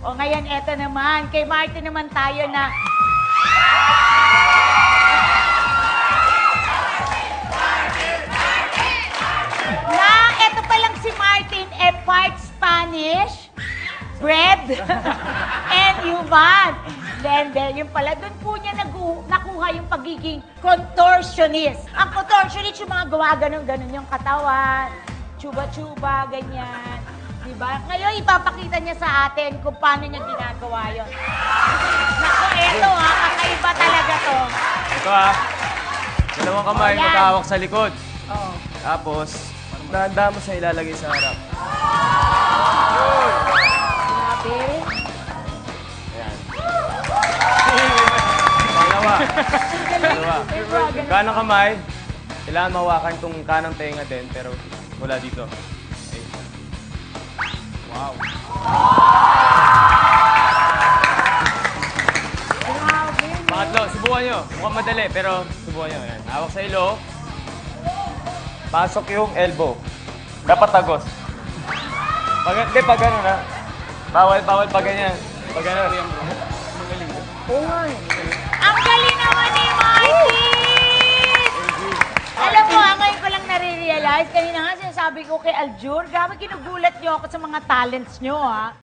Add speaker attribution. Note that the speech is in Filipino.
Speaker 1: O ngayon, eto naman. Kay Martin naman tayo na... Eto pa lang si Martin, part Spanish, bread, and human. Then, yung pala, doon po niya nakuha yung pagiging contortionist. Ang contortionist, yung mga gawa ganun-ganun yung katawan, chuba-chuba, ganyan. Diba? Ngayon, ipapakita niya sa atin kung paano niya ginagawa yun. Naku, eto ha, kakaiba talaga to.
Speaker 2: Ito ha, dalawang kamay magkahawak sa likod.
Speaker 1: Oo.
Speaker 2: Tapos, dahan-dahan mo siya ilalagay sa harap.
Speaker 1: Grabe.
Speaker 2: Ayan. Pangalawa. Kanang kamay, kailangan mawakan itong kanang tenga din, pero wala dito. Okay. Wow.
Speaker 1: Grabe.
Speaker 2: Pangatlo, subukan nyo. Mukhang madali, pero subukan nyo. Ayan. Hawak sa ilo. Pasok yung elbow. Dapat tagos. Hindi, pag gano'n ha. Bawal pag ganyan. Pag gano'n. Oo nga eh.
Speaker 1: Ang galing naman ni Martin! Alam mo, ngayon ko lang nare-realize, kanina nga sinasabi ko kay Aljur, grabe kinugulat niyo ako sa mga talents niyo, ha?